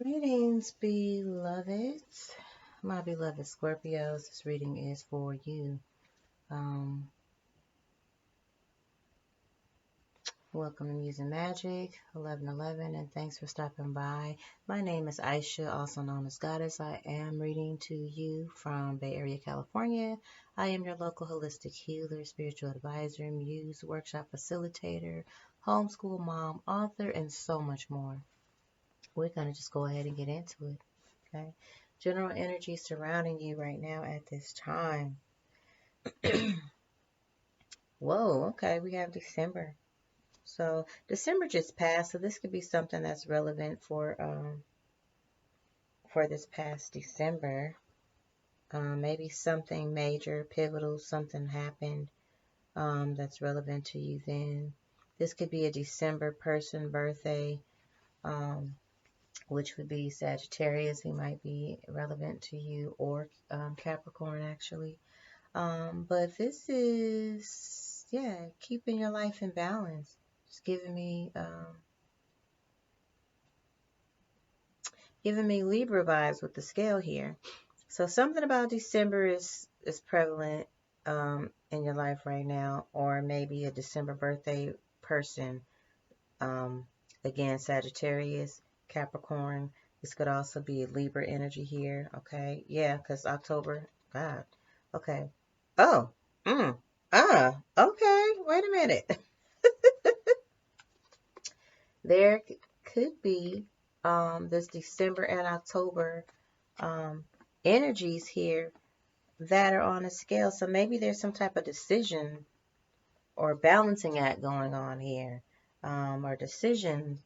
Greetings, beloveds. My beloved Scorpios, this reading is for you. Welcome to Muse and Magic, 1111, and thanks for stopping by. My name is Aisha, also known as Goddess. I am reading to you from Bay Area, California. I am your local holistic healer, spiritual advisor, Muse workshop facilitator, homeschool mom, author, and so much more. We're going to just go ahead and get into it. Okay. General energy surrounding you right now at this time. Whoa, okay, we have December. So December just passed, so this could be something that's relevant for this past December. Maybe something major, pivotal, something happened that's relevant to you then. This could be a December person birthday, which would be Sagittarius. He might be relevant to you, or Capricorn actually. But this is, keeping your life in balance. It's giving me Libra vibes with the scale here. So something about December is prevalent in your life right now, or maybe a December birthday person. Again, Sagittarius, Capricorn. This could also be Libra energy here. Okay, yeah, because October. God. Okay. Oh. Okay. Wait a minute. There could be this December and October energies here that are on a scale. So maybe there's some type of decision or balancing act going on here, or decision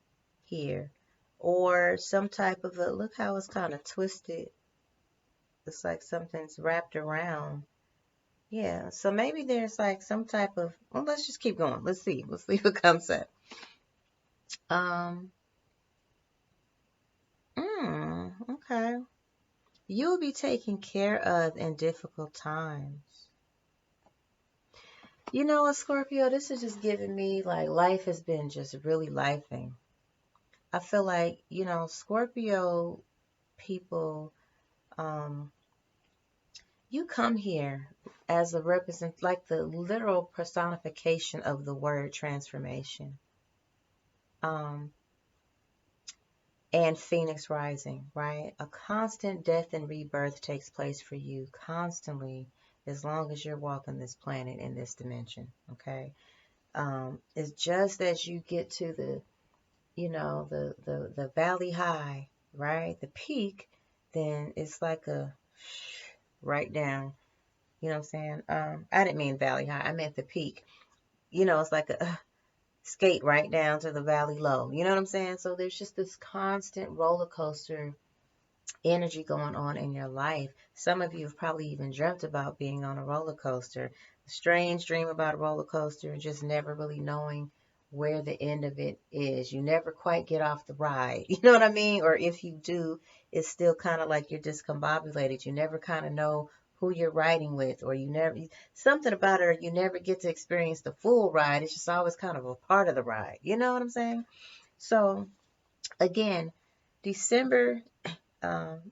here, or some type of a, look how it's kind of twisted. It's like something's wrapped around. Yeah, so maybe there's like some type of, well, let's just keep going. Let's see what comes up. Okay. You'll be taken care of in difficult times. You know what, Scorpio? This is just giving me like life has been just really lifing. I feel like, Scorpio people, you come here as a like the literal personification of the word transformation. Um, and Phoenix rising, right? A constant death and rebirth takes place for you constantly as long as you're walking this planet in this dimension, okay? It's just as you get to the, the valley high, right? The peak, then it's like a right down, you know what I'm saying? I didn't mean valley high, I meant the peak. It's like a skate right down to the valley low. You know what I'm saying? So there's just this constant roller coaster energy going on in your life. Some of you have probably even dreamt about being on a roller coaster. A strange dream about a roller coaster and just never really knowing where the end of it is. You never quite get off the ride. You know what I mean? Or if you do, it's still kind of like you're discombobulated. You never kind of know who you're riding with, or you never, something about it, or you never get to experience the full ride. It's just always kind of a part of the ride. You know what I'm saying? So again, December, um,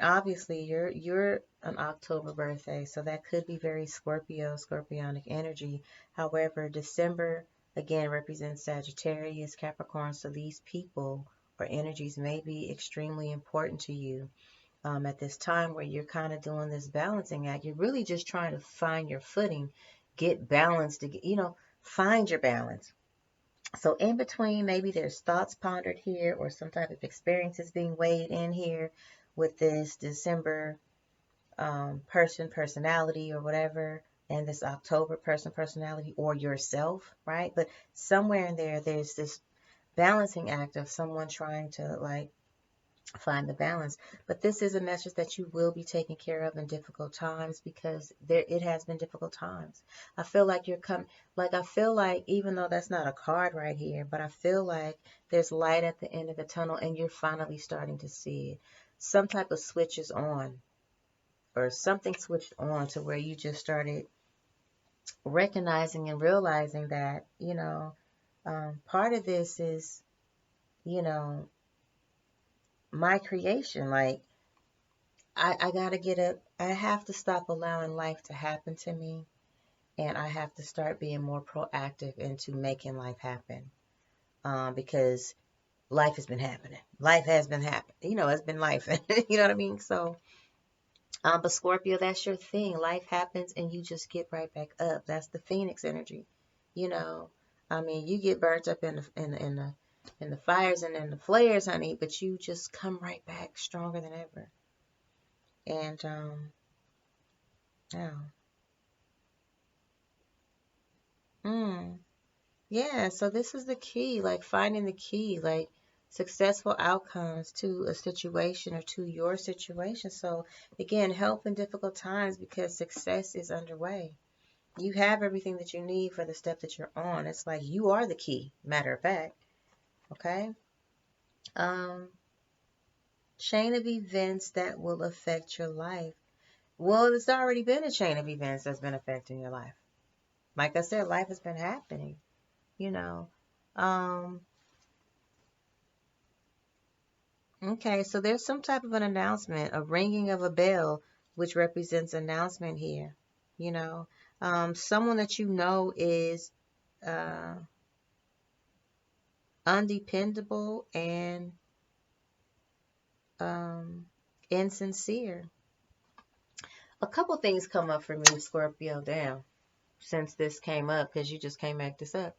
obviously you're an October birthday, so that could be very Scorpio, Scorpionic energy. However, December again represents Sagittarius, Capricorn, so these people or energies may be extremely important to you at this time where you're kind of doing this balancing act. You're really just trying to find your footing, get balanced, to get, find your balance. So in between, maybe there's thoughts pondered here or some type of experiences being weighed in here with this December personality or whatever, and this October personality or yourself, right? But somewhere in there, there's this balancing act of someone trying to like find the balance. But this is a message that you will be taken care of in difficult times, because it has been difficult times. I feel like I feel like, even though that's not a card right here, but I feel like there's light at the end of the tunnel and you're finally starting to see it. Some type of switch is on, or something switched on to where you just started recognizing and realizing that, part of this is, you know, my creation. Like, I gotta I have to stop allowing life to happen to me, and I have to start being more proactive into making life happen. Because life has been happening. Life has been happening. It's been life. You know what I mean? So, but Scorpio, that's your thing. Life happens and you just get right back up. That's the Phoenix energy. You know, you get burnt up in the fires and in the flares, honey, but you just come right back stronger than ever. And yeah. Yeah, so this is the key, like finding the key, like successful outcomes to a situation or to your situation. So again, help in difficult times, because success is underway. You have everything that you need for the step that you're on. It's like you are the key, matter of fact. Okay? Um, Chain of events that will affect your life. Well, it's already been a chain of events that's been affecting your life. Like I said, life has been happening, you know. Um, Okay, so there's some type of an announcement, a ringing of a bell, which represents announcement here. You know, someone that you know is uh, undependable and um, insincere. A couple things come up for me, Scorpio, down since this came up, because you just came back this up.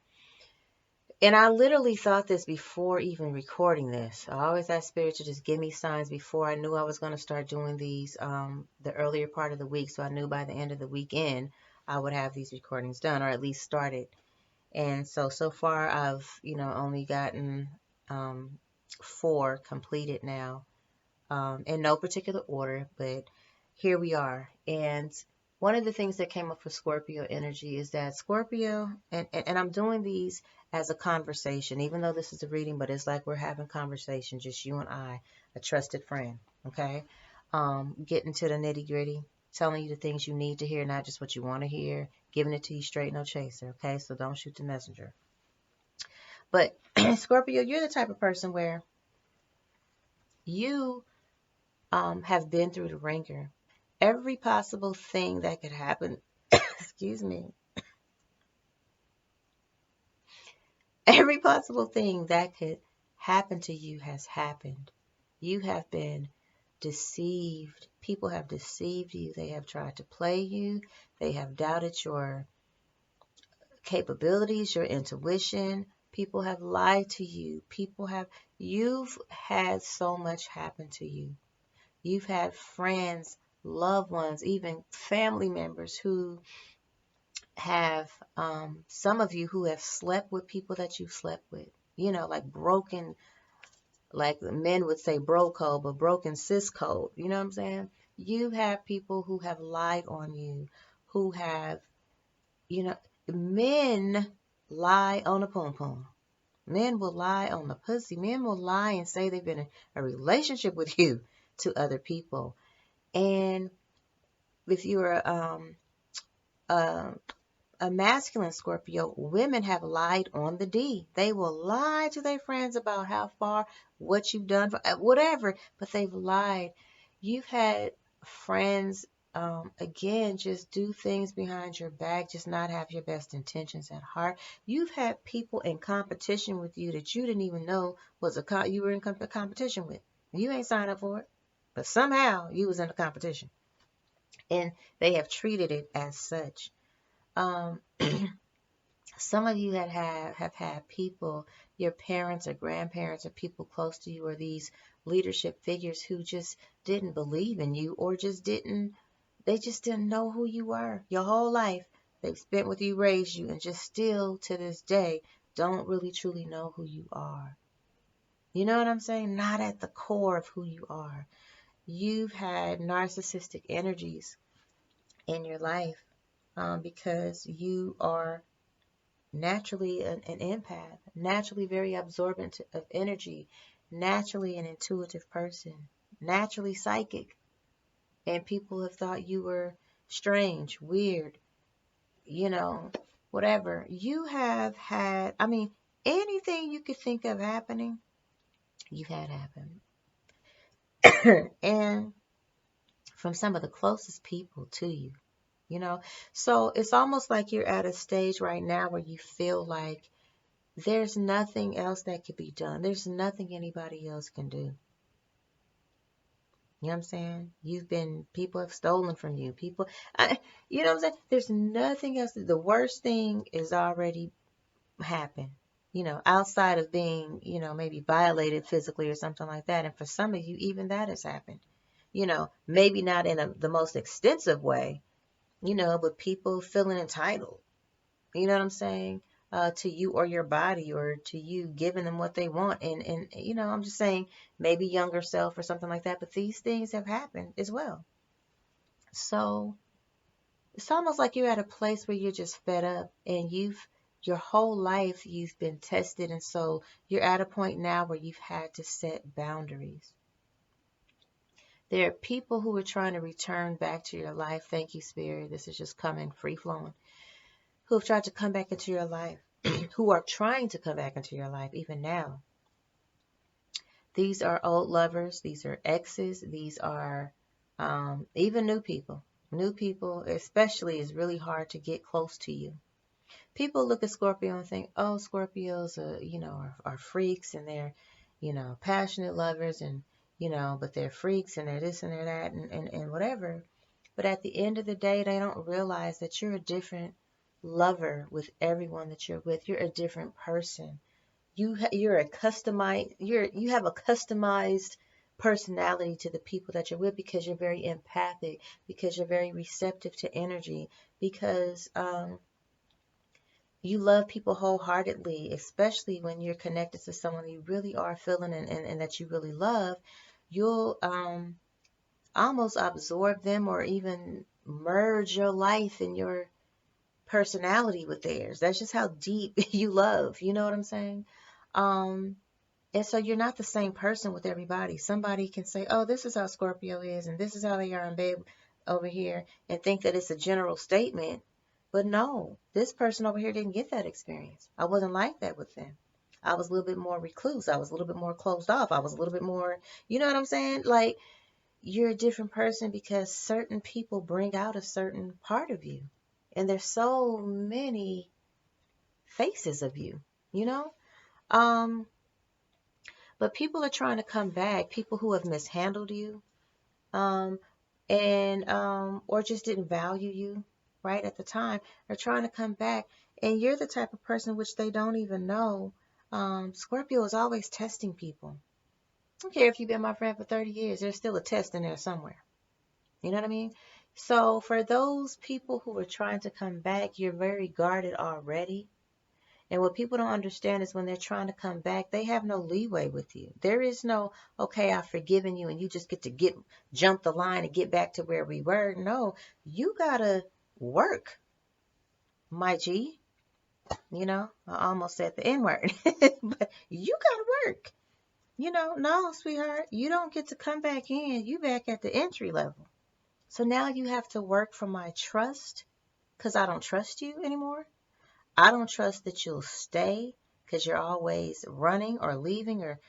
And I literally thought this before even recording this. I always asked Spirit to just give me signs before I knew I was going to start doing these the earlier part of the week. So I knew by the end of the weekend I would have these recordings done, or at least started. And so far I've, only gotten 4 completed now, in no particular order, but here we are. And one of the things that came up for Scorpio energy is that Scorpio, and I'm doing these as a conversation, even though this is a reading, but it's like we're having conversation, just you and I, a trusted friend, okay? Getting to the nitty gritty, telling you the things you need to hear, not just what you want to hear, giving it to you straight, no chaser, okay? So don't shoot the messenger. But Scorpio, you're the type of person where you have been through the ringer. Every possible thing that could happen, excuse me, Every possible thing that could happen to you has happened. You have been deceived. People have deceived you. They have tried to play you. They have doubted your capabilities, your intuition. People have lied to you. You've had so much happen to you. You've had friends, loved ones, even family members who have, some of you who have slept with people that you've slept with, like broken, like the men would say bro code, but broken sis code. You know what I'm saying? You have people who have lied on you, who have, you know, men lie on a pom pom. Men will lie on the pussy. Men will lie and say they've been in a relationship with you to other people. And if you're a, a masculine Scorpio, women have lied on the D. They will lie to their friends about how far, what you've done, whatever, but they've lied. You've had friends, again, just do things behind your back, just not have your best intentions at heart. You've had people in competition with you that you didn't even know you were in competition with. You ain't signed up for it, but somehow you was in a competition, and they have treated it as such. Um, some of you have had people, your parents or grandparents or people close to you, or these leadership figures who just didn't believe in you, or they just didn't know who you were your whole life. They've spent with you, raised you, and just still to this day don't really truly know who you are. You know what I'm saying? Not at the core of who you are. You've had narcissistic energies in your life, because you are naturally an empath, naturally very absorbent of energy, naturally an intuitive person, naturally psychic. And people have thought you were strange, weird, you know, whatever. You have had, I mean, anything you could think of happening, you've had happen. And from some of the closest people to you, you know. So it's almost like you're at a stage right now where you feel like there's nothing else that could be done. There's nothing anybody else can do. You know what I'm saying? People have stolen from you. You know what I'm saying? There's nothing else. The worst thing is already happened, outside of being, maybe violated physically or something like that. And for some of you, even that has happened. Maybe not in the most extensive way, but people feeling entitled. You know what I'm saying? To you or your body, or to you giving them what they want. And I'm just saying, maybe younger self or something like that. But these things have happened as well. So it's almost like you're at a place where you're just fed up, and your whole life you've been tested. And so you're at a point now where you've had to set boundaries. There are people who are trying to return back to your life. Thank you, Spirit. This is just coming free flowing. Who have tried to come back into your life, who are trying to come back into your life even now. These are old lovers. These are exes. These are even new people. New people, especially, is really hard to get close to you. People look at Scorpio and think, oh, Scorpios are freaks, and they're, passionate lovers, and, but they're freaks, and they're this and they're that, and whatever. But at the end of the day, they don't realize that you're a different lover with everyone that you're with. You're a different person. You have a customized personality to the people that you're with, because you're very empathic, because you're very receptive to energy, because you love people wholeheartedly, especially when you're connected to someone you really are feeling, and that you really love. You'll almost absorb them, or even merge your life and your personality with theirs. That's just how deep you love. You know what I'm saying? Um, and so you're not the same person with everybody. Somebody can say, oh, this is how Scorpio is, and this is how they are in bed over here, and think that it's a general statement. But no, this person over here didn't get that experience. I wasn't like that with them. I was a little bit more recluse. I was a little bit more closed off. I was a little bit more, you know what I'm saying? Like, you're a different person because certain people bring out a certain part of you. And there's so many faces of you, you know? Um, but people are trying to come back, people who have mishandled you, um, and or just didn't value you right at the time, are trying to come back, and you're the type of person which they don't even know. Scorpio is always testing people. I don't care if you've been my friend for 30 years, there's still a test in there somewhere. You know what I mean? So for those people who are trying to come back, you're very guarded already. And what people don't understand is when they're trying to come back, they have no leeway with you. There is no, okay, I've forgiven you and you just get to jump the line and get back to where we were. No, you gotta work, my G. You know, I almost said the N word, but you gotta work. You know, no, sweetheart, you don't get to come back in. You back at the entry level. So now you have to work for my trust because I don't trust you anymore. I don't trust that you'll stay because you're always running or leaving or,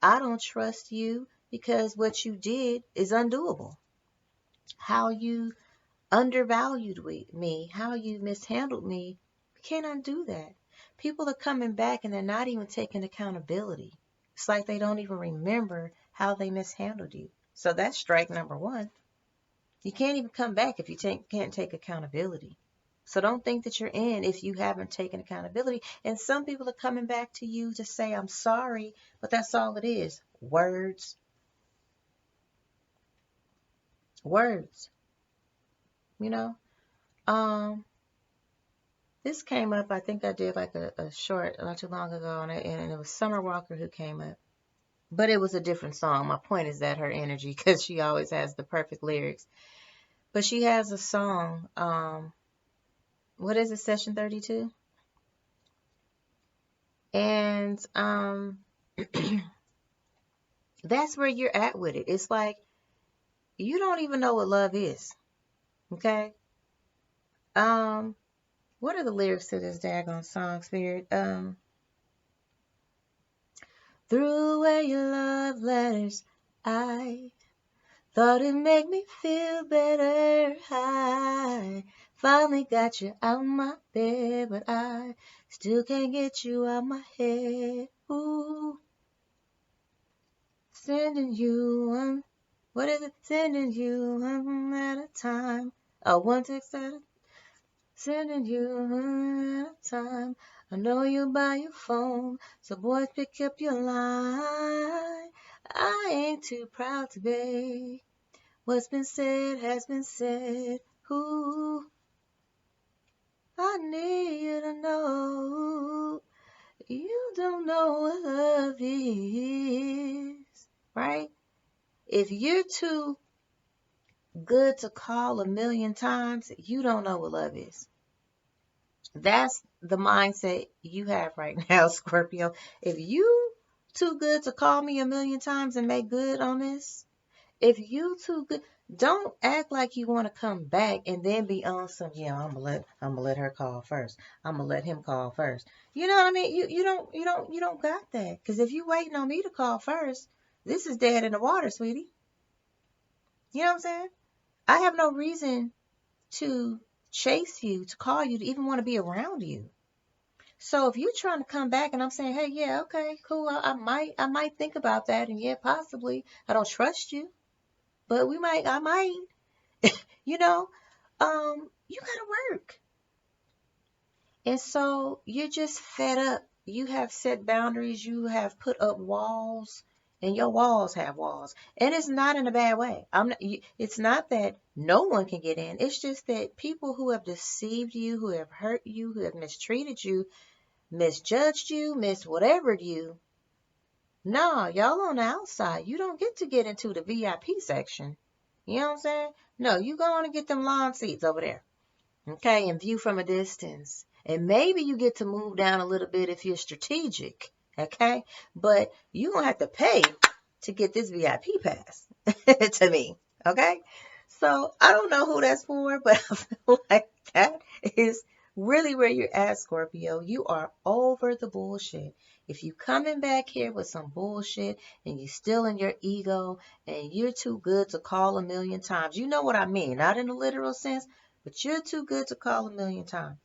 I don't trust you because what you did is undoable. How you undervalued me, how you mishandled me, you can't undo that. People are coming back and they're not even taking accountability. It's like they don't even remember how they mishandled you. So that's strike number one. You can't even come back if you can't take accountability. So don't think that you're in if you haven't taken accountability. And some people are coming back to you to say, I'm sorry, but that's all it is. Words. Words. You know? This came up, I think I did like a short not too long ago, and it was Summer Walker who came up. But it was a different song. My point is that her energy, because she always has the perfect lyrics. But she has a song, what is it, Session 32? And that's where you're at with it. It's like you don't even know what love is. Okay? What are the lyrics to this daggone song, Spirit? Threw away your love letters. I thought it'd make me feel better. I finally got you out my bed, but I still can't get you out my head. Ooh. Sending you one, what is it? Sending you one at a time. Oh, one text at a sending you one at a time. I know you by your phone, so boys pick up your line. I ain't too proud to beg. What's been said has been said. Ooh, I need you to know you don't know what love is, right? If you're too good to call a million times, you don't know what love is. That's the mindset you have right now, Scorpio. If you too good to call me a million times and make good on this, if you too good, don't act like you want to come back and then be on some, yeah, I'm gonna let her call first. I'm gonna let him call first. You know what I mean? You don't got that. Because if you waiting on me to call first, this is dead in the water, sweetie. You know what I'm saying? I have no reason to chase you, to call you, to even want to be around you. So if you're trying to come back and I'm saying, hey, yeah, okay, cool, I might think about that, and yeah, possibly, I don't trust you, but I might, you know, you gotta work. And so you're just fed up. You have set boundaries, you have put up walls, and your walls have walls. And it's not in a bad way. It's not that no one can get in. It's just that people who have deceived you, who have hurt you, who have mistreated you, misjudged you, whatevered you. No, y'all on the outside. You don't get into the VIP section. You know what I'm saying? No, you go on and get them lawn seats over there. Okay, and view from a distance. And maybe you get to move down a little bit if you're strategic. Okay? But you're going to have to pay to get this VIP pass to me. Okay? So I don't know who that's for, but I feel like that is really where you're at, Scorpio. You are over the bullshit. If you coming back here with some bullshit and you still in your ego and you're too good to call a million times, you know what I mean. Not in a literal sense, but you're too good to call a million times,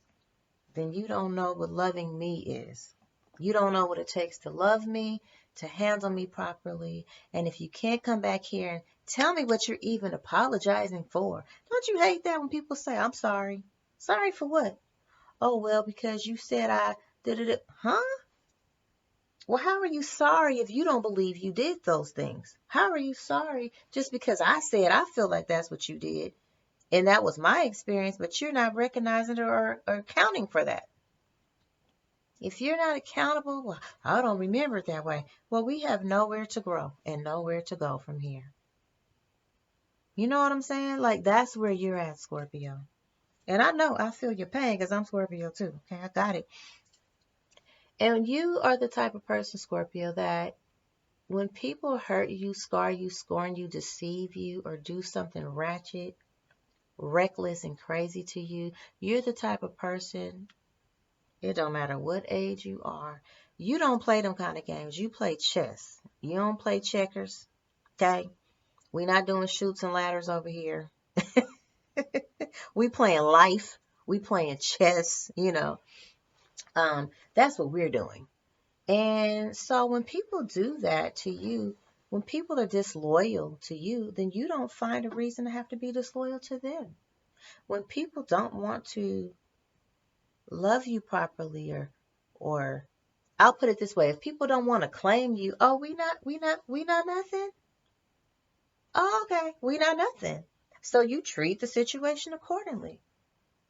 then you don't know what loving me is. You don't know what it takes to love me, to handle me properly. And if you can't come back here and tell me what you're even apologizing for, don't you hate that when people say, I'm sorry? Sorry for what? Oh, well, because you said I did it. Huh? Well, how are you sorry if you don't believe you did those things? How are you sorry just because I said I feel like that's what you did and that was my experience, but you're not recognizing it or accounting for that? If you're not accountable, well, I don't remember it that way. Well, we have nowhere to grow and nowhere to go from here. You know what I'm saying? Like, that's where you're at, Scorpio. And I know I feel your pain because I'm Scorpio too. Okay, I got it. And you are the type of person, Scorpio, that when people hurt you, scar you, scorn you, deceive you, or do something ratchet, reckless, and crazy to you, you're the type of person, it don't matter what age you are, you don't play them kind of games. You play chess. You don't play checkers. Okay? We not doing shoots and ladders over here. We playing life. We playing chess, you know. That's what we're doing. And so when people do that to you, when people are disloyal to you, then you don't find a reason to have to be disloyal to them. When people don't want to love you properly, or I'll put it this way, if people don't want to claim you, oh, we not nothing. Oh, okay, we not nothing. So you treat the situation accordingly.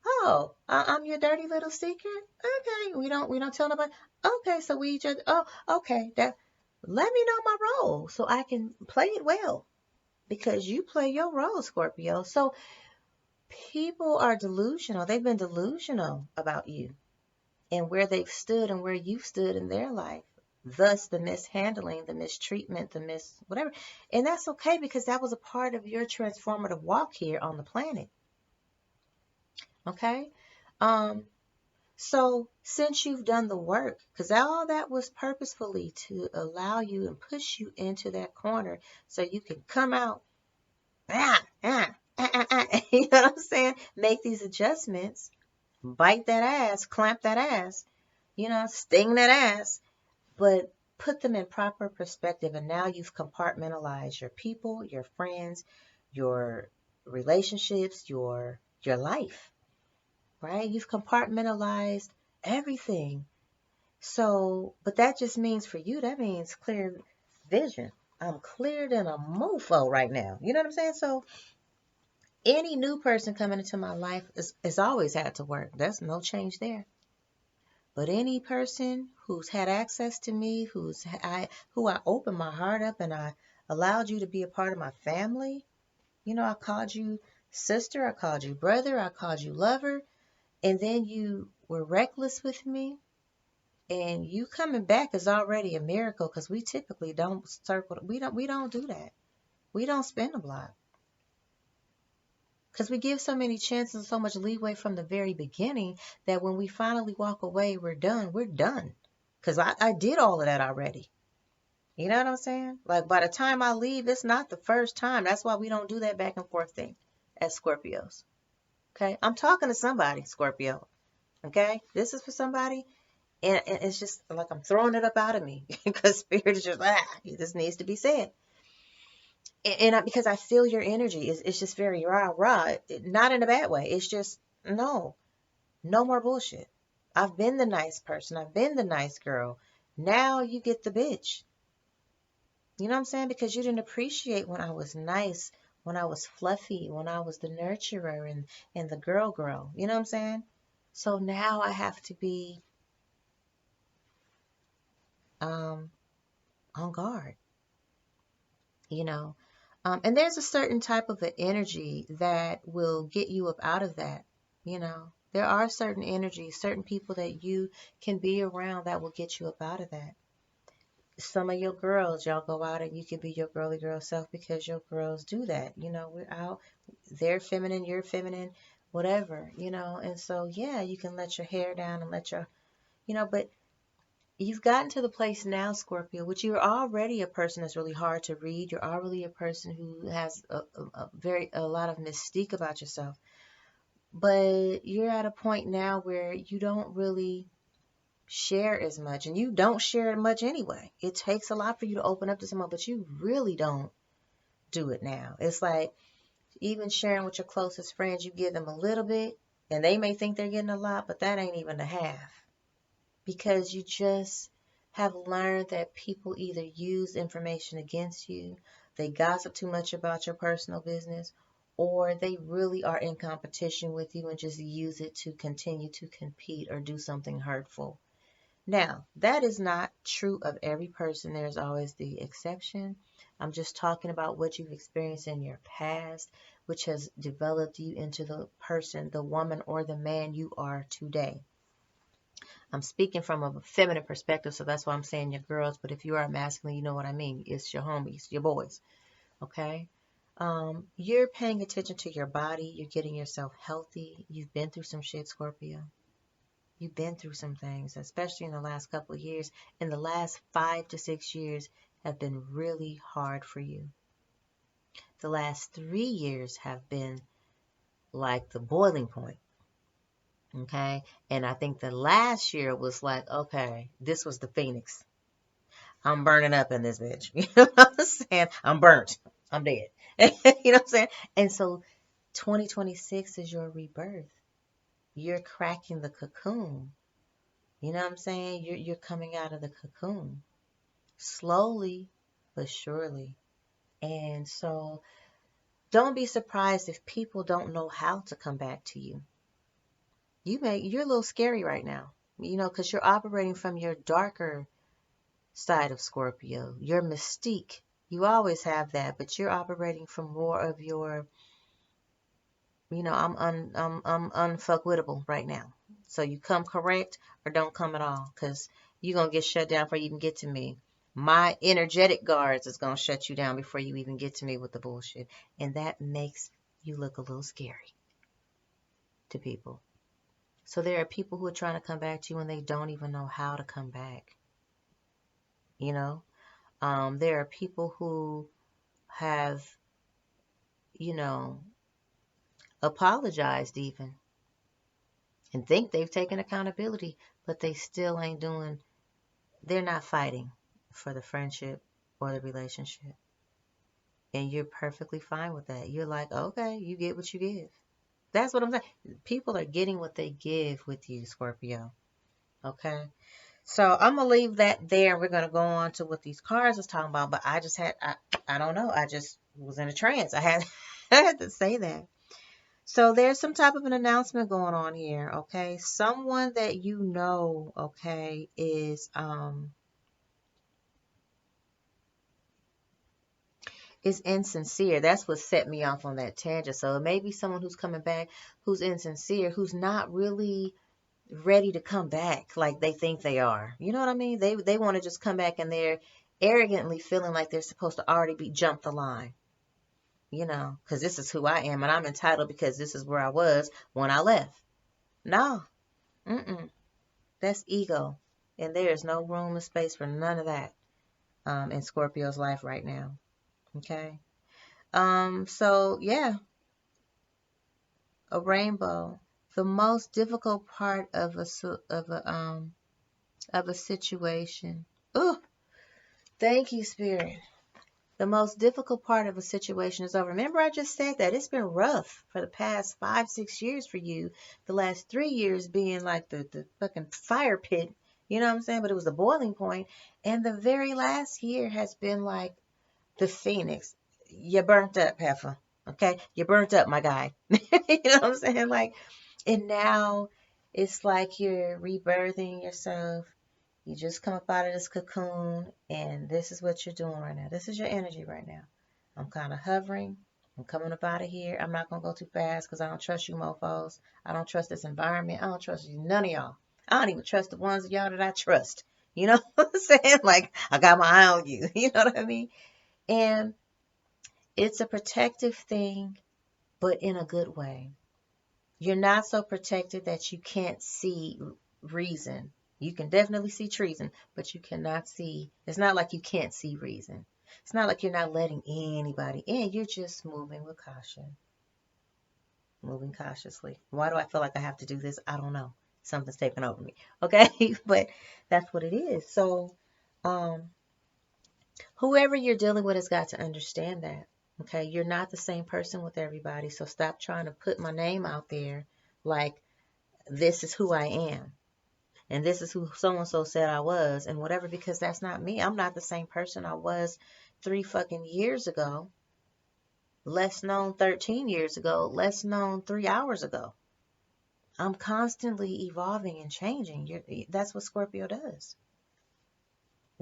Oh, I'm your dirty little secret. Okay, we don't tell nobody. Okay, so we just, oh, okay, that, let me know my role so I can play it well, because you play your role, Scorpio. So people are delusional. They've been delusional about you and where they've stood and where you've stood in their life. Thus, the mishandling, the mistreatment, the whatever. And that's okay, because that was a part of your transformative walk here on the planet. Okay? Um, So since you've done the work, because all that was purposefully to allow you and push you into that corner so you can come out, you know what I'm saying? Make these adjustments, bite that ass, clamp that ass, sting that ass, but put them in proper perspective. And now you've compartmentalized your people, your friends, your relationships, your life, right? You've compartmentalized everything. So, but that just means for you, that means clear vision. I'm clearer than a mofo right now. You know what I'm saying? So, any new person coming into my life is always had to work. There's no change there. But any person who's had access to me, who I opened my heart up and I allowed you to be a part of my family. I called you sister, I called you brother, I called you lover, and then you were reckless with me. And you coming back is already a miracle, because we typically don't circle. We don't do that. We don't spin the block, because we give so many chances and so much leeway from the very beginning that when we finally walk away, we're done. We're done. Because I did all of that already. You know what I'm saying? Like, by the time I leave, it's not the first time. That's why we don't do that back and forth thing as Scorpios. Okay? I'm talking to somebody, Scorpio. Okay? This is for somebody. And it's just like I'm throwing it up out of me, because spirit is just, this needs to be said. And because I feel your energy. It's just very rah. Not in a bad way. It's just, no more bullshit. I've been the nice person. I've been the nice girl. Now you get the bitch. You know what I'm saying? Because you didn't appreciate when I was nice, when I was fluffy, when I was the nurturer and the girl. You know what I'm saying? So now I have to be on guard, you know. And there's a certain type of an energy that will get you up out of that, you know. There are certain energies, certain people that you can be around that will get you up out of that. Some of your girls, y'all go out and you can be your girly girl self, because your girls do that. We're out, they're feminine, you're feminine, whatever, And so, yeah, you can let your hair down and let your, but you've gotten to the place now, Scorpio, which you're already a person that's really hard to read. You're already a person who has a lot of mystique about yourself. But you're at a point now where you don't really share as much. And you don't share much anyway. It takes a lot for you to open up to someone, but you really don't do it now. It's like even sharing with your closest friends, you give them a little bit, and they may think they're getting a lot, but that ain't even a half. Because you just have learned that people either use information against you, they gossip too much about your personal business, or they really are in competition with you and just use it to continue to compete or do something hurtful. Now, that is not true of every person. There's always the exception. I'm just talking about what you've experienced in your past, which has developed you into the person, the woman, or the man you are today. I'm speaking from a feminine perspective, so that's why I'm saying your girls. But if you are masculine, you know what I mean. It's your homies, your boys. Okay? You're paying attention to your body. You're getting yourself healthy. You've been through some shit, Scorpio. You've been through some things, especially in the last couple of years. In the last 5 to 6 years have been really hard for you. The last 3 years have been like the boiling point. Okay? And I think the last year was like, okay, this was the phoenix. I'm burning up in this bitch. You know what I'm saying? I'm burnt. I'm dead. You know what I'm saying? And so 2026 is your rebirth. You're cracking the cocoon. You know what I'm saying? You're coming out of the cocoon. Slowly but surely. And so don't be surprised if people don't know how to come back to you. You're a little scary right now, because you're operating from your darker side of Scorpio, your mystique. You always have that, but you're operating from more of your, I'm unfuckwittable right now. So you come correct or don't come at all, because you're going to get shut down before you even get to me. My energetic guards is going to shut you down before you even get to me with the bullshit. And that makes you look a little scary to people. So there are people who are trying to come back to you and they don't even know how to come back. There are people who have, apologized even and think they've taken accountability, but they still ain't they're not fighting for the friendship or the relationship. And you're perfectly fine with that. You're like, okay, you get what you give. That's what I'm saying. People are getting what they give with you, Scorpio. Okay? So I'm going to leave that there. We're going to go on to what these cards is talking about. But I don't know. I just was in a trance. I had to say that. So there's some type of an announcement going on here. Okay. Someone that okay, is insincere. That's what set me off on that tangent. So it may be someone who's coming back, who's insincere, who's not really ready to come back like they think they are. You know what I mean? They want to just come back and they're arrogantly feeling like they're supposed to already be jumped the line. Because this is who I am and I'm entitled because this is where I was when I left. No. That's ego. And there is no room and space for none of that in Scorpio's life right now. Okay? So yeah, a rainbow. The most difficult part of a situation. Oh, thank you, Spirit. The most difficult part of a situation is over. Remember, I just said that it's been rough for the past 5, 6 years for you. The last 3 years being like the fucking fire pit. You know what I'm saying? But it was the boiling point. And the very last year has been like the phoenix. You burnt up, heifer. Okay? You burnt up, my guy. You know what I'm saying? Like, and now it's like you're rebirthing yourself. You just come up out of this cocoon, and this is what you're doing right now. This is your energy right now. I'm kind of hovering. I'm coming up out of here. I'm not going to go too fast because I don't trust you mofos. I don't trust this environment. I don't trust you, none of y'all. I don't even trust the ones of y'all that I trust. You know what I'm saying? Like, I got my eye on you. You know what I mean? And it's a protective thing, but in a good way. You're not so protected that you can't see reason. You can definitely see treason, but you cannot see. It's not like you can't see reason. It's not like you're not letting anybody in. You're just moving with caution. Moving cautiously. Why do I feel like I have to do this? I don't know. something's taken over me. Okay, but that's what it is. So, um, whoever you're dealing with has got to understand that. Okay, you're not the same person with everybody. So stop trying to put my name out there like this is who I am. And this is who so and so said I was, and whatever, because that's not me. I'm not the same person I was 3 fucking years ago, less known 13 years ago, less known 3 hours ago. I'm constantly evolving and changing. That's what Scorpio does,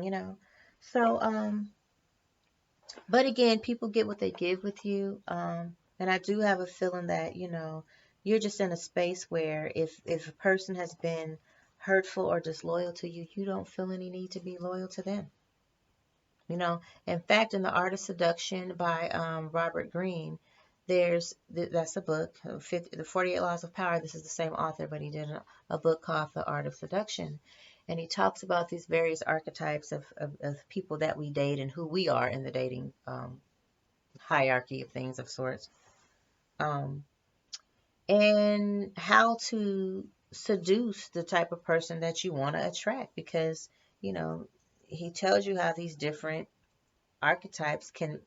you know? So, but again, people get what they give with you. And I do have a feeling that, you're just in a space where if a person has been hurtful or disloyal to you, you don't feel any need to be loyal to them. In fact, in The Art of Seduction by Robert Greene, that's a book, the 48 Laws of Power. This is the same author, but he did a book called The Art of Seduction. And he talks about these various archetypes of people that we date and who we are in the dating hierarchy of things of sorts. Um, and how to seduce the type of person that you want to attract, because, you know, he tells you how these different archetypes can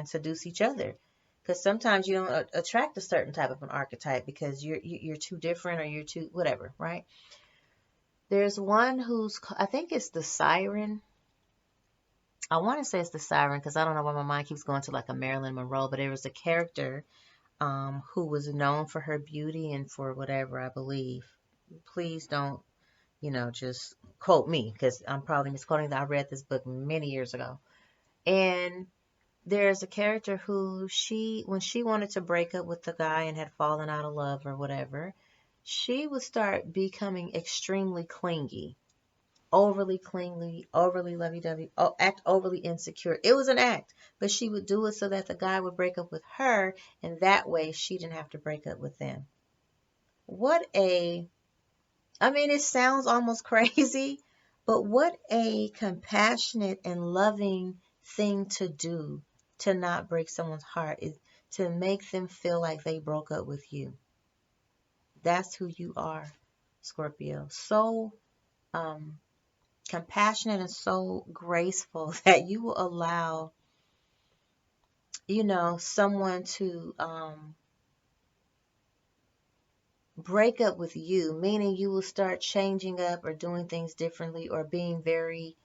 seduce each other, because sometimes you don't attract a certain type of an archetype because you're too different, or you're too whatever, right? There's one I think it's the Siren. I want to say it's the Siren because I don't know why my mind keeps going to like a Marilyn Monroe, but it was a character who was known for her beauty and for whatever, I believe. Please don't, just quote me, because I'm probably misquoting that. I read this book many years ago. And there's a character who when she wanted to break up with the guy and had fallen out of love or whatever, she would start becoming extremely clingy, overly clingy, overly lovey-dovey, act overly insecure. It was an act, but she would do it so that the guy would break up with her, and that way she didn't have to break up with them. I mean, it sounds almost crazy, but what a compassionate and loving thing to do, to not break someone's heart, is to make them feel like they broke up with you. That's who you are, Scorpio. So compassionate and so graceful that you will allow, someone to break up with you, meaning you will start changing up or doing things differently, or being very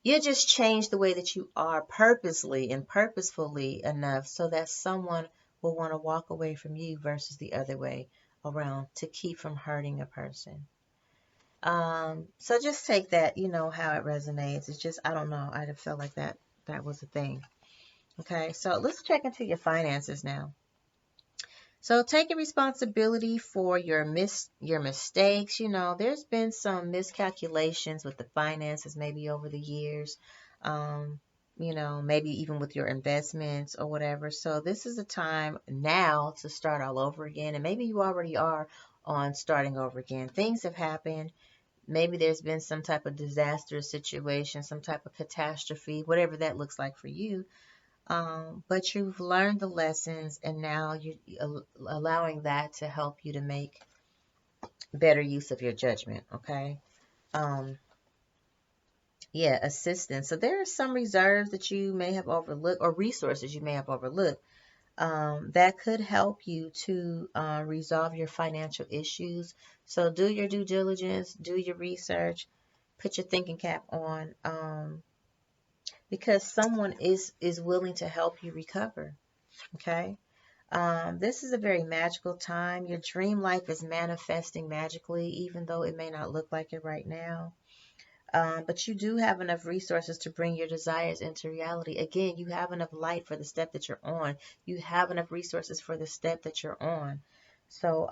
you just change the way that you are purposely and purposefully enough so that someone will want to walk away from you versus the other way around, to keep from hurting a person. So just take that, how it resonates. It's just, I don't know. I just felt like that was a thing. Okay, so let's check into your finances now. So taking responsibility for your mistakes. There's been some miscalculations with the finances maybe over the years. Maybe even with your investments or whatever. So this is a time now to start all over again. And maybe you already are on starting over again. Things have happened. Maybe there's been some type of disastrous situation, some type of catastrophe, whatever that looks like for you. But you've learned the lessons, and now you're allowing that to help you to make better use of your judgment. Okay. Um, yeah, assistance. So there are some reserves that you may have overlooked, or resources you may have overlooked, that could help you to resolve your financial issues. So do your due diligence, do your research, put your thinking cap on, because someone is willing to help you recover. Okay. This is a very magical time. Your dream life is manifesting magically, even though it may not look like it right now. But you do have enough resources to bring your desires into reality. Again, you have enough light for the step that you're on. You have enough resources for the step that you're on. So,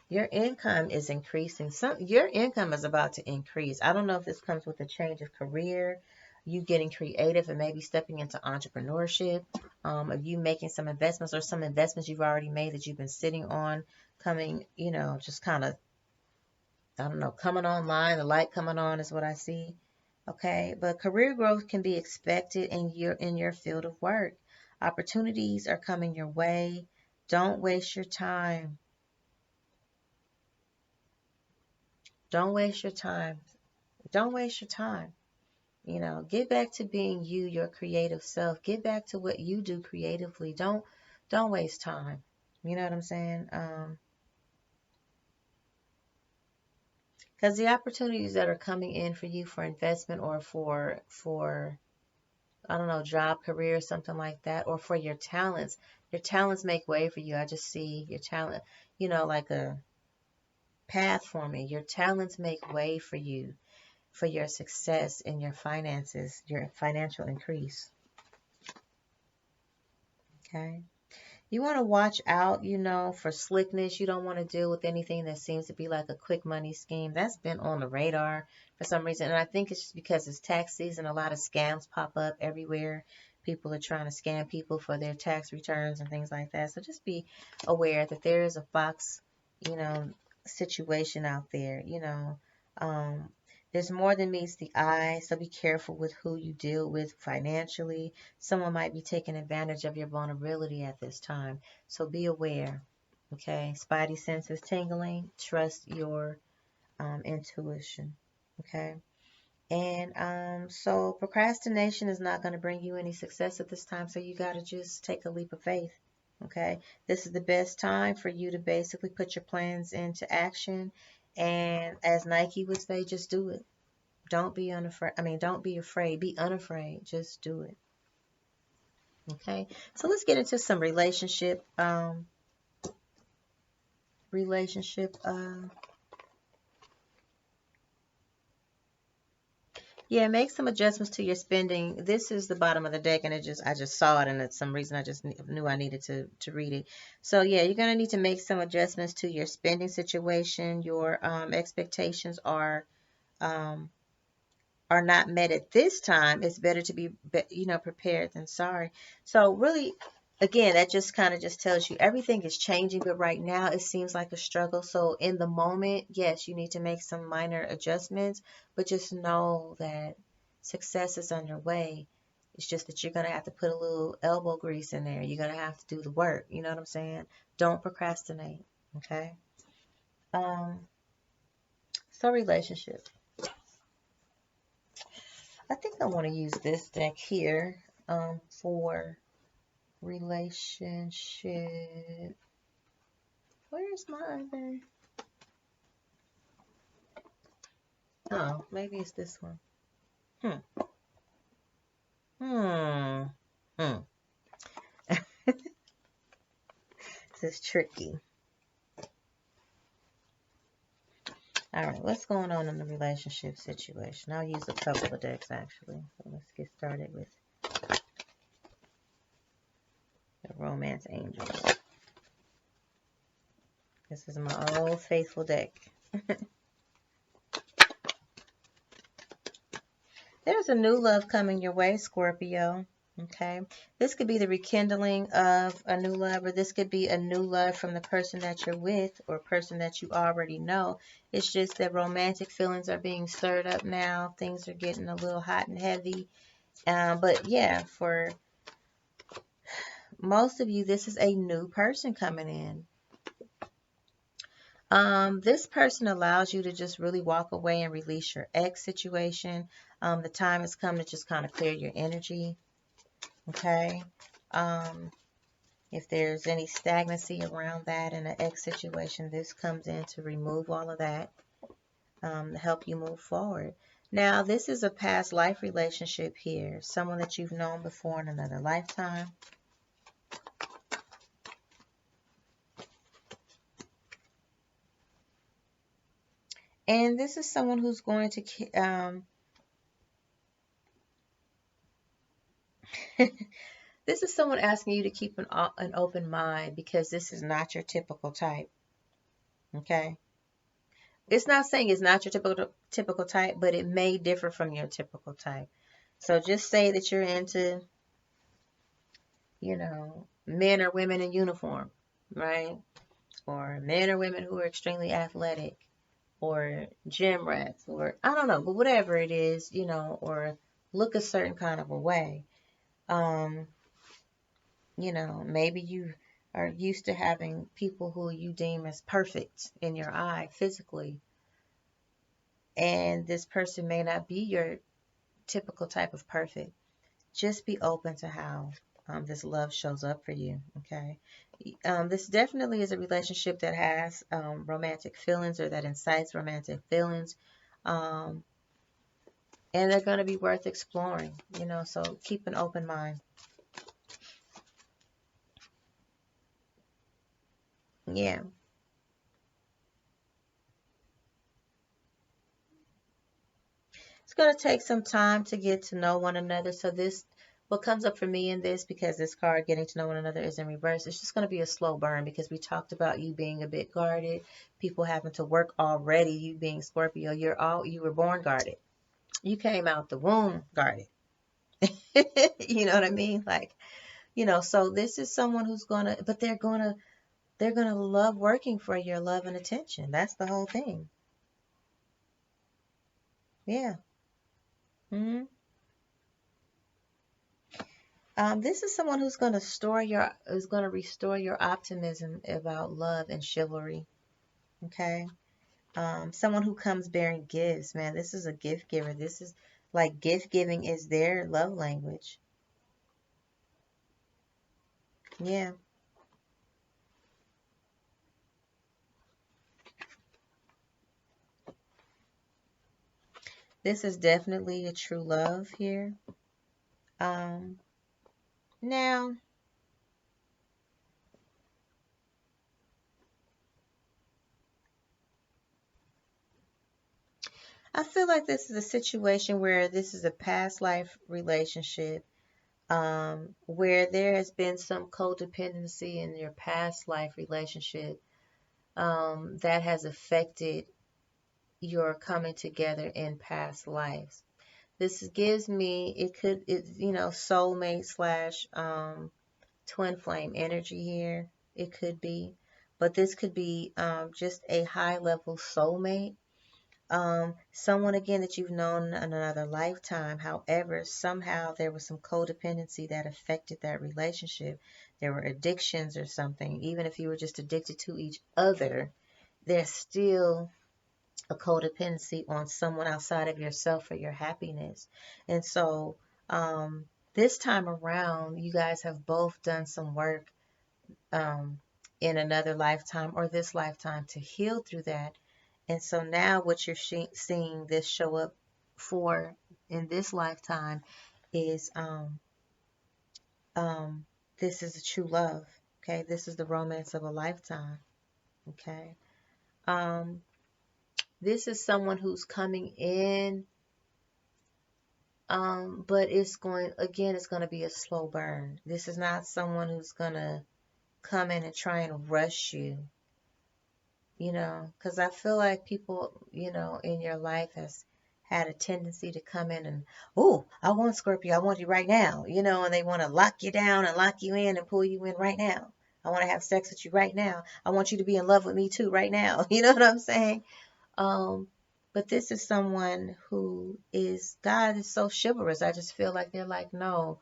your income is increasing. Your income is about to increase. I don't know if this comes with a change of career, you getting creative and maybe stepping into entrepreneurship, of you making some investments, or some investments you've already made that you've been sitting on coming, just kind of, I don't know, coming online. The light coming on is what I see. Okay, but career growth can be expected in your field of work. Opportunities are coming your way. Don't waste your time. Don't waste your time. Don't waste your time. You know, get back to being you, your creative self. Get back to what you do creatively. Don't waste time. You know what I'm saying? Because the opportunities that are coming in for you for investment or for I don't know, job, career, something like that, or for your talents make way for you. I just see your talent, you know, like a path forming. Your talents make way for you for your success in your finances, your financial increase. Okay. You want to watch out, you know, for slickness. You don't want to deal with anything that seems to be like a quick money scheme. That's been on the radar for some reason. And I think it's just because it's tax season, a lot of scams pop up everywhere. People are trying to scam people for their tax returns and things like that. So just be aware that there is a fox, you know, situation out there, you know. Um, there's more than meets the eye, so be careful with who you deal with financially. Someone might be taking advantage of your vulnerability at this time. So be aware. Okay. Spidey senses tingling. Trust your intuition. Okay. And so procrastination is not going to bring you any success at this time. So you got to just take a leap of faith. Okay. This is the best time for you to basically put your plans into action. And as Nike would say, just do it. Don't be unafraid. I mean, don't be afraid. Be unafraid. Just do it. Okay, so let's get into some relationship. Yeah, make some adjustments to your spending. This is the bottom of the deck, and I just saw it, and for some reason I just knew I needed to read it. So yeah, you're gonna need to make some adjustments to your spending situation. Your expectations um, are not met at this time, it's better to be, you know, prepared than sorry. So really, again, that just kind of just tells you everything is changing, but right now it seems like a struggle. So in the moment, yes, you need to make some minor adjustments, but just know that success is underway. It's just that you're going to have to put a little elbow grease in there. You're going to have to do the work. You know what I'm saying? Don't procrastinate. Okay. Um, so relationship. I think I want to use this deck here for relationship. Where's my other? Oh, maybe it's this one. Hmm. Hmm. Hmm. This is tricky. All right, what's going on in the relationship situation? I'll use a couple of decks actually. So let's get started with the Romance Angels. This is my old faithful deck. There's a new love coming your way, Scorpio. Okay. This could be the rekindling of a new love, or this could be a new love from the person that you're with or person that you already know. It's just that romantic feelings are being stirred up now. Things are getting a little hot and heavy. But yeah, for most of you, this is a new person coming in. This person allows you to just really walk away and release your ex situation. The time has come to just kind of clear your energy. Okay. If there's any stagnancy around that in an ex situation, this comes in to remove all of that, to help you move forward. Now, this is a past life relationship here. Someone that you've known before in another lifetime. And this is someone who's going to this is someone asking you to keep an open mind because this is not your typical type. Okay? It's not saying it's not your typical type, but it may differ from your typical type. So just say that you're into, you know, men or women in uniform, right? Or men or women who are extremely athletic, or gym rats, or I don't know, but whatever it is, you know, or look a certain kind of a way. Um, you know, maybe you are used to having people who you deem as perfect in your eye physically. And this person may not be your typical type of perfect. Just be open to how this love shows up for you, okay? This definitely is a relationship that has romantic feelings or that incites romantic feelings. Um, and they're going to be worth exploring, so keep an open mind. Yeah. It's going to take some time to get to know one another. So this, what comes up for me in this, because this card, getting to know one another, is in reverse, it's just going to be a slow burn because we talked about you being a bit guarded, people having to work already, you being Scorpio, you were born guarded. You came out the womb guarded. You know what I mean? Like, so this is someone who's but they're gonna love working for your love and attention. That's the whole thing. Yeah. hmm this is someone who's gonna restore your optimism about love and chivalry. Okay. Someone who comes bearing gifts, man. This is a gift giver. This is like gift giving is their love language. Yeah. This is definitely a true love here. Um, now I feel like this is a situation where this is a past life relationship, where there has been some codependency in your past life relationship, that has affected your coming together in past lives. This gives me, soulmate slash twin flame energy here. It could be, but this could be just a high level soulmate. Someone again that you've known in another lifetime. However, somehow there was some codependency that affected that relationship. There were addictions or something. Even if you were just addicted to each other, there's still a codependency on someone outside of yourself for your happiness. And so, this time around, you guys have both done some work um, in another lifetime or this lifetime to heal through that. And so now what you're seeing this show up for in this lifetime is um, this is a true love. Okay, this is the romance of a lifetime. Okay, um, this is someone who's coming in, but it's going to be a slow burn. This is not someone who's going to come in and try and rush you. Because I feel like people, in your life has had a tendency to come in and, oh, I want Scorpio, I want you right now, and they want to lock you down and lock you in and pull you in right now. I want to have sex with you right now. I want you to be in love with me too right now. You know what I'm saying? Um, but this is someone who God is so chivalrous. I just feel like they're like, no,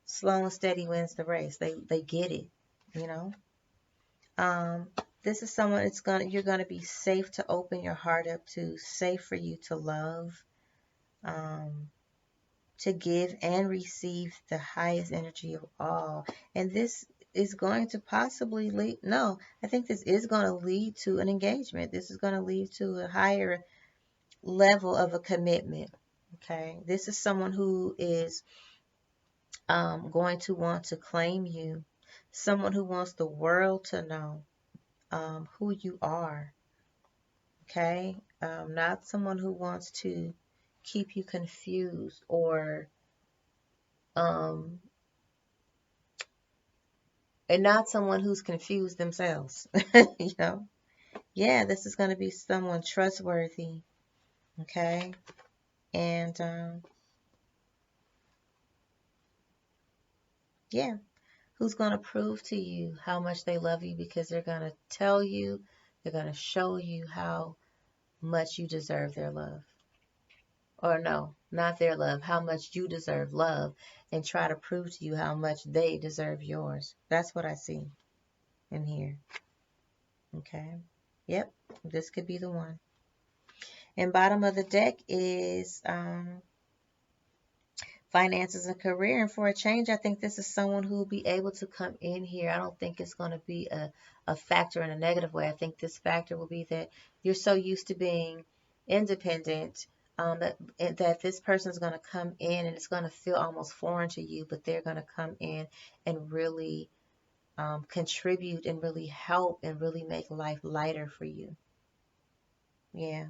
slow and steady wins the race. They get it, you know? Um, this is someone you're gonna be safe to open your heart up to, safe for you to love, um, to give and receive the highest energy of all. And this is going to possibly lead, no, I think this is going to lead to an engagement. This is going to lead to a higher level of a commitment. Okay. This is someone who is going to want to claim you, someone who wants the world to know who you are. Okay. Not someone who wants to keep you confused or um, and not someone who's confused themselves. you know, yeah, this is going to be someone trustworthy, okay, and yeah, who's going to prove to you how much they love you because they're going to tell you, they're going to show you how much you deserve their love. Or no, not their love, how much you deserve love, and try to prove to you how much they deserve yours. That's what I see. in here. Okay. Yep, this could be the one. And bottom of the deck is finances and career. And for a change, I think this is someone who will be able to come in here. I don't think it's going to be a factor in a negative way. I think this factor will be that you're so used to being independent that this person is going to come in and it's going to feel almost foreign to you, but they're going to come in and really contribute and really help and really make life lighter for you. Yeah.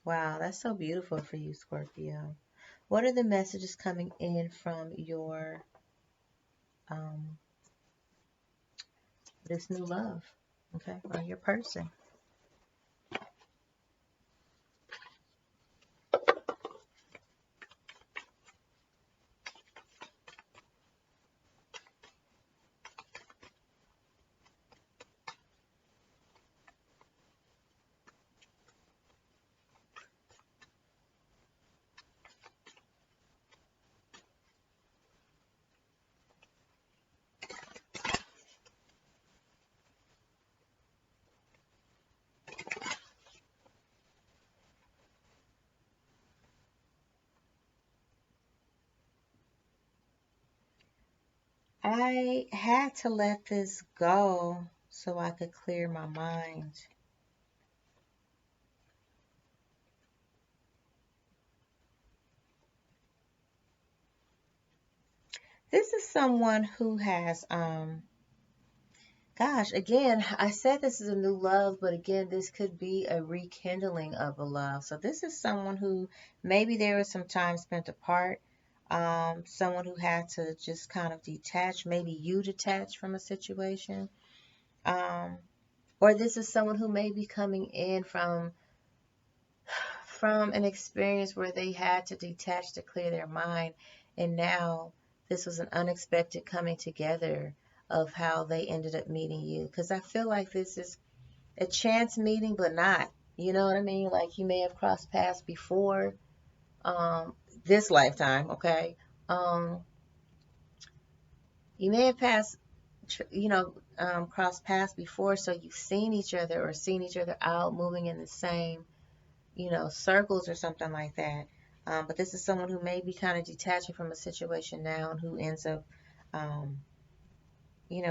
Wow, that's so beautiful for you, Scorpio. What are the messages coming in from your this new love? Okay, or your person? I had to let this go so I could clear my mind. This is someone who has gosh, again, I said this is a new love, but again, this could be a rekindling of a love. So this is someone who maybe there was some time spent apart, someone who had to just kind of detach, maybe you detach from a situation, um, or this is someone who may be coming in from an experience where they had to detach to clear their mind, and now this was an unexpected coming together of how they ended up meeting you. Because I feel like this is a chance meeting, but not. You know what I mean? Like you may have crossed paths before this lifetime, okay? Um, you may have crossed paths before, so you've seen each other or seen each other out moving in the same circles or something like that. But this is someone who may be kind of detaching from a situation now and who ends up, um,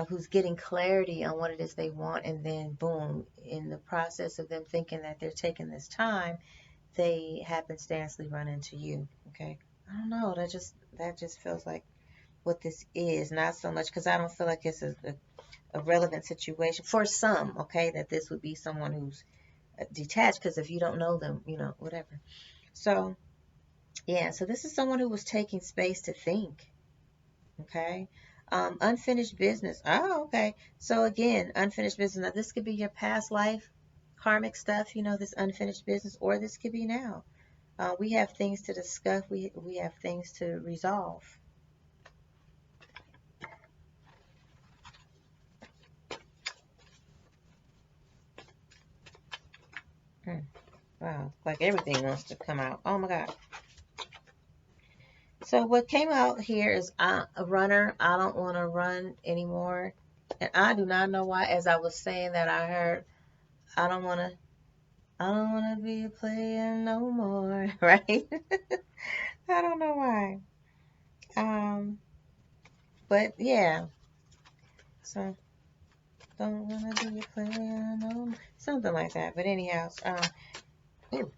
who's getting clarity on what it is they want. And then, boom, in the process of them thinking that they're taking this time, they happenstancely run into you. Okay. I don't know. That just feels like what this is. Not so much because I don't feel like it's a relevant situation for some. Okay. That this would be someone who's detached because if you don't know them, whatever. So, yeah, so this is someone who was taking space to think, okay? Unfinished business. Oh, okay. So again, unfinished business. Now, this could be your past life, karmic stuff, this unfinished business, or this could be now. We have things to discuss. We have things to resolve. Hmm. Wow, like everything wants to come out. Oh my God. So what came out here is a runner. I don't want to run anymore. And I do not know why. As I was saying that, I heard, I don't want to, I don't want to be a player no more. Right? I don't know why. Um, but yeah. So don't want to be a player no more. Something like that. But anyhow, ooh,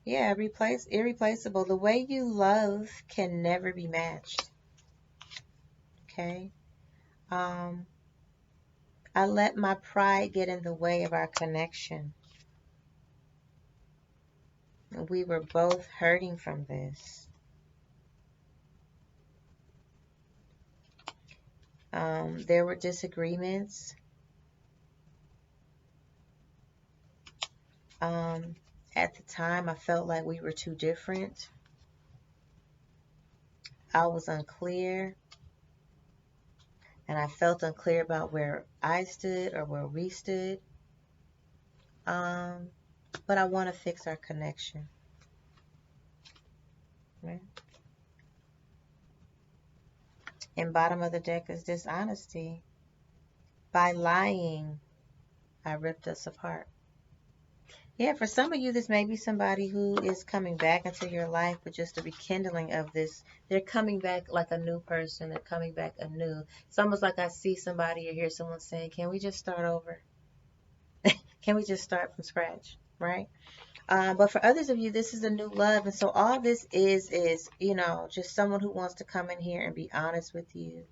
yeah, irreplaceable. The way you love can never be matched. Okay. Um, I let my pride get in the way of our connection. We were both hurting from this. There were disagreements. At the time, I felt like we were too different. I was unclear, and I felt unclear about where I stood or where we stood. Um, but I want to fix our connection. Right? And bottom of the deck is dishonesty. By lying, I ripped us apart. Yeah, for some of you, this may be somebody who is coming back into your life, but just a rekindling of this. They're coming back like a new person. They're coming back anew. It's almost like I see somebody or hear someone saying, can we just start over? Can we just start from scratch? Right? But for others of you, this is a new love. And so all this is, just someone who wants to come in here and be honest with you.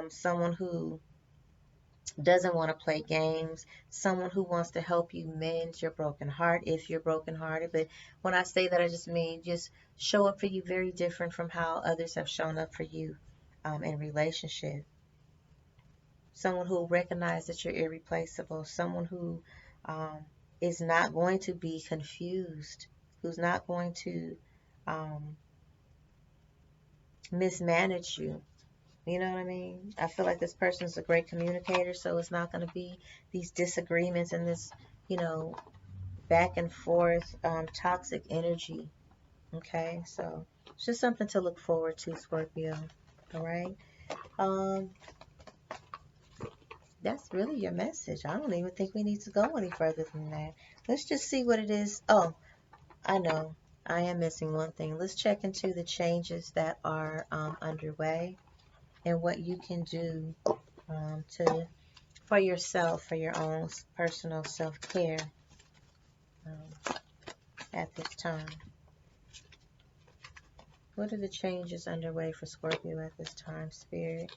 Someone who doesn't want to play games, someone who wants to help you mend your broken heart if you're brokenhearted. But when I say that, I just mean just show up for you very different from how others have shown up for you in relationship. Someone who will recognize that you're irreplaceable, someone who is not going to be confused, who's not going to um, mismanage you. You know what I mean? I feel like this person is a great communicator, so it's not going to be these disagreements and this, you know, back and forth toxic energy. Okay, so it's just something to look forward to, Scorpio. All right. Um, that's really your message. I don't even think we need to go any further than that. Let's just see what it is. Oh, I know. I am missing one thing. Let's check into the changes that are underway and what you can do to for yourself, for your own personal self-care um, at this time. What are the changes underway for Scorpio at this time, Spirit?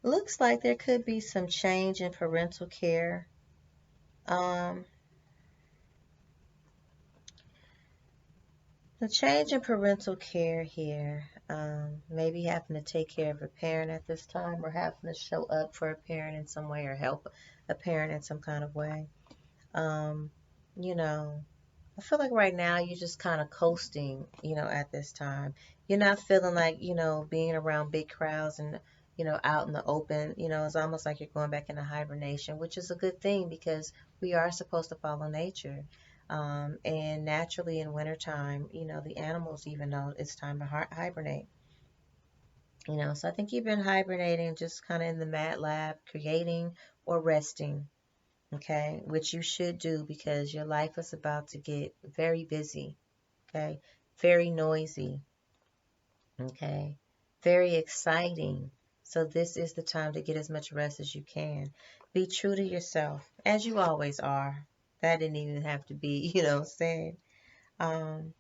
Looks like there could be some change in parental care. Um, the change in parental care here, maybe having to take care of a parent at this time or having to show up for a parent in some way or help a parent in some kind of way. Um, you know, I feel like right now you're just kind of coasting, at this time. You're not feeling like, being around big crowds and, out in the open. It's almost like you're going back into hibernation, which is a good thing because we are supposed to follow nature. And naturally in wintertime, the animals even know it's time to hibernate. So I think you've been hibernating just kind of in the mat lab, creating or resting. Okay, which you should do because your life is about to get very busy, okay, very noisy, okay, very exciting. So this is the time to get as much rest as you can. Be true to yourself, as you always are. That didn't even have to be, said. Um,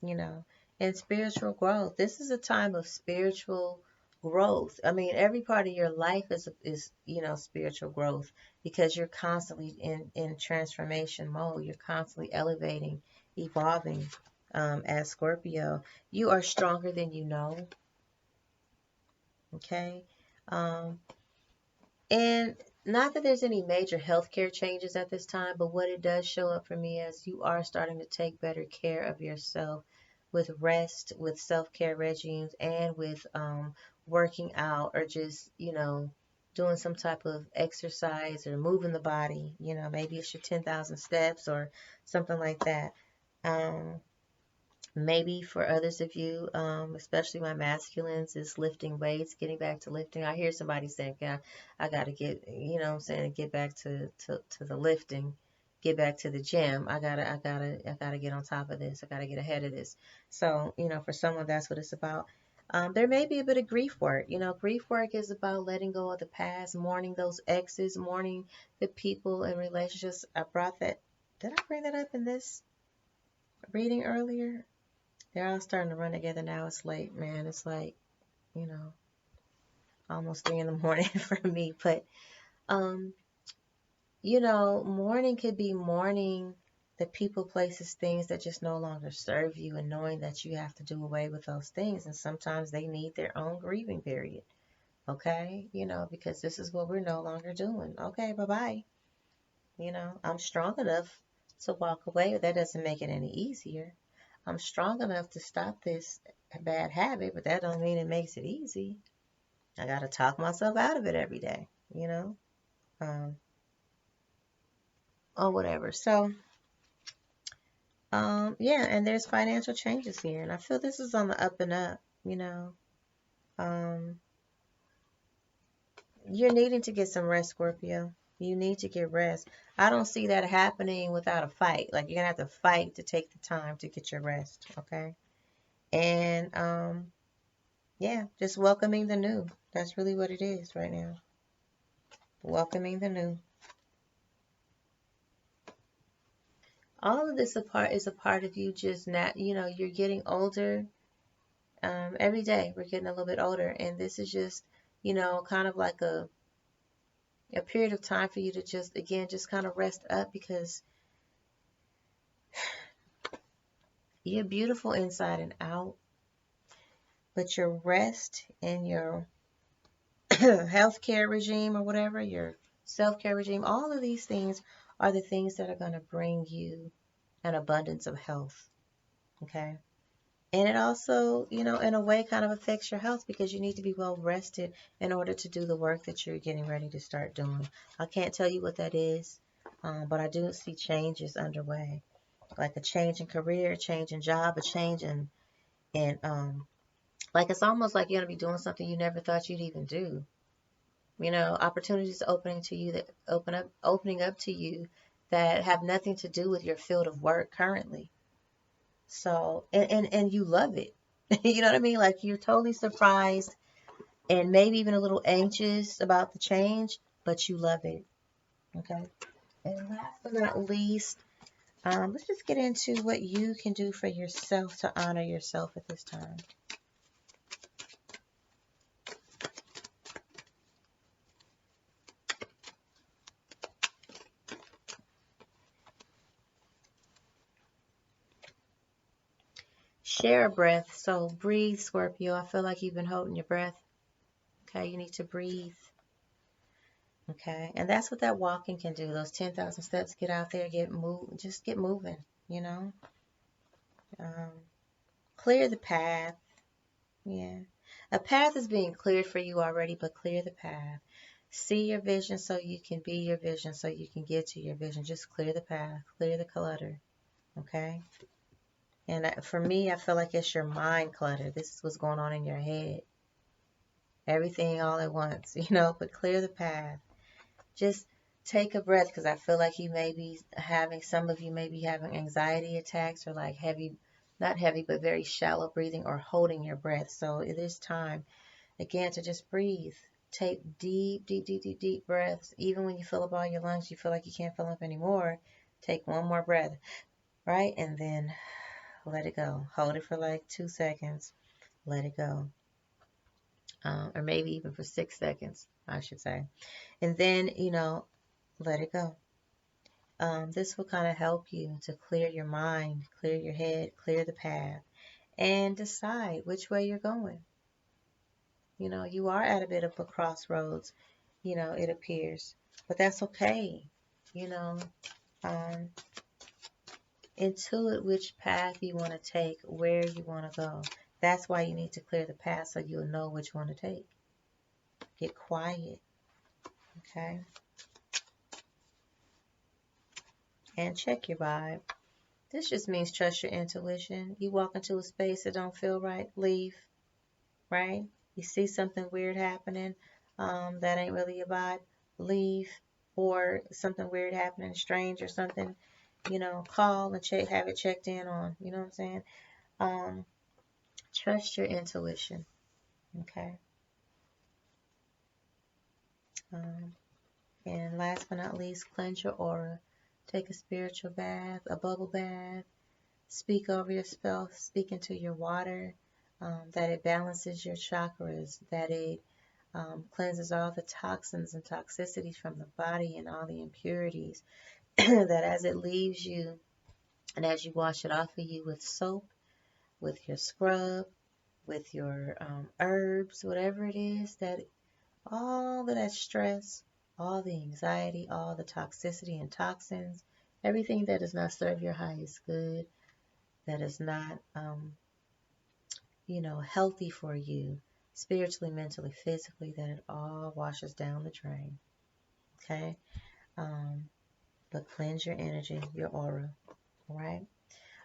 you know, and spiritual growth. This is a time of spiritual growth. I mean, every part of your life is spiritual growth because you're constantly in transformation mode. You're constantly elevating, evolving. As Scorpio, you are stronger than you know. Okay, um, and not that there's any major healthcare changes at this time, but what it does show up for me is you are starting to take better care of yourself with rest, with self-care regimes, and with working out or just, doing some type of exercise or moving the body. Maybe it's your 10,000 steps or something like that. Um, Maybe for others of you, especially my masculines, is lifting weights, getting back to lifting. I hear somebody saying, yeah, I got to get, I'm saying, get back to the lifting, get back to the gym. I gotta get on top of this. I gotta get ahead of this. So, for someone, that's what it's about. There may be a bit of grief work. Grief work is about letting go of the past, mourning those exes, mourning the people and relationships. I brought that. Did I bring that up in this? reading earlier. They're all starting to run together now. It's late, man. It's like, you know, almost 3 in the morning for me. But, um, mourning could be mourning the people, places, things that just no longer serve you, and knowing that you have to do away with those things. And sometimes they need their own grieving period. Okay. Because this is what we're no longer doing. Okay. Bye bye. I'm strong enough to walk away, but that doesn't make it any easier. I'm strong enough to stop this bad habit, but that don't mean it makes it easy. I got to talk myself out of it every day, um, or whatever. So, yeah, and there's financial changes here, and I feel this is on the up and up, Um, you're needing to get some rest, Scorpio. You need to get rest. I don't see that happening without a fight. Like, you're gonna have to fight to take the time to get your rest, okay? And yeah, just welcoming the new. That's really what it is right now. Welcoming the new. All of this is a part of you just not, you're getting older. Every day we're getting a little bit older, and this is just, kind of like a period of time for you to just, again, just kind of rest up, because you're beautiful inside and out, but your rest and your healthcare regime or whatever, your self-care regime, all of these things are the things that are going to bring you an abundance of health. Okay. And it also, in a way kind of affects your health, because you need to be well rested in order to do the work that you're getting ready to start doing. I can't tell you what that is, but I do see changes underway, like a change in career, a change in job, a change in like, it's almost like you're going to be doing something you never thought you'd even do. Opportunities opening up to you that have nothing to do with your field of work currently. So, and you love it. You know what I mean? Like, you're totally surprised and maybe even a little anxious about the change, but you love it. Okay. And last but not least, let's just get into what you can do for yourself to honor yourself at this time. Share a breath. So breathe, Scorpio. I feel like you've been holding your breath. Okay, you need to breathe. Okay, and that's what that walking can do. Those 10,000 steps. Get out there, just get moving. You know, um, clear the path. Yeah, a path is being cleared for you already, but clear the path. See your vision so you can be your vision, so you can get to your vision. Just clear the path, clear the clutter. Okay. And for me, I feel like it's your mind clutter. This is what's going on in your head. Everything all at once, but clear the path. Just take a breath, because I feel like some of you may be having anxiety attacks, or like heavy, not heavy, but very shallow breathing, or holding your breath. So it is time, again, to just breathe. Take deep, deep, deep, deep, deep breaths. Even when you fill up all your lungs, you feel like you can't fill up anymore. Take one more breath, right? And then let it go. Hold it for like 2 seconds. Let it go. Or maybe even for 6 seconds, I should say. And then, let it go. This will kind of help you to clear your mind, clear your head, clear the path, and decide which way you're going. You are at a bit of a crossroads, it appears, but that's okay. Um, Intuit which path you want to take, where you want to go. That's why you need to clear the path, so you'll know which one to take. Get quiet, okay? And check your vibe. This just means trust your intuition. You walk into a space that don't feel right, leave, right? You see something weird happening, that ain't really your vibe, leave. Or something weird happening, strange or something, call and have it checked in on. You know what I'm saying? Um, Trust your intuition, okay? Um, and last but not least, cleanse your aura. Take a spiritual bath, a bubble bath. Speak over yourself, speak into your water, that it balances your chakras, that it cleanses all the toxins and toxicities from the body and all the impurities, that as it leaves you and as you wash it off of you with soap, with your scrub, with your herbs, whatever it is, that all of that stress, all the anxiety, all the toxicity and toxins, everything that does not serve your highest good, that is not, healthy for you, spiritually, mentally, physically, that it all washes down the drain. Okay? Um, but cleanse your energy, your aura. All right?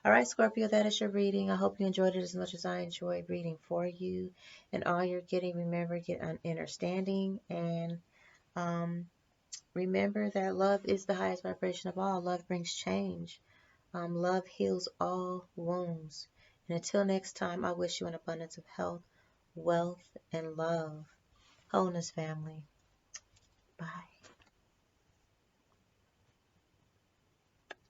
All right, Scorpio, that is your reading. I hope you enjoyed it as much as I enjoyed reading for you. And all you're getting, remember, get an understanding. And remember that love is the highest vibration of all. Love brings change. Love heals all wounds. And until next time, I wish you an abundance of health, wealth, and love. Wholeness, family. Bye.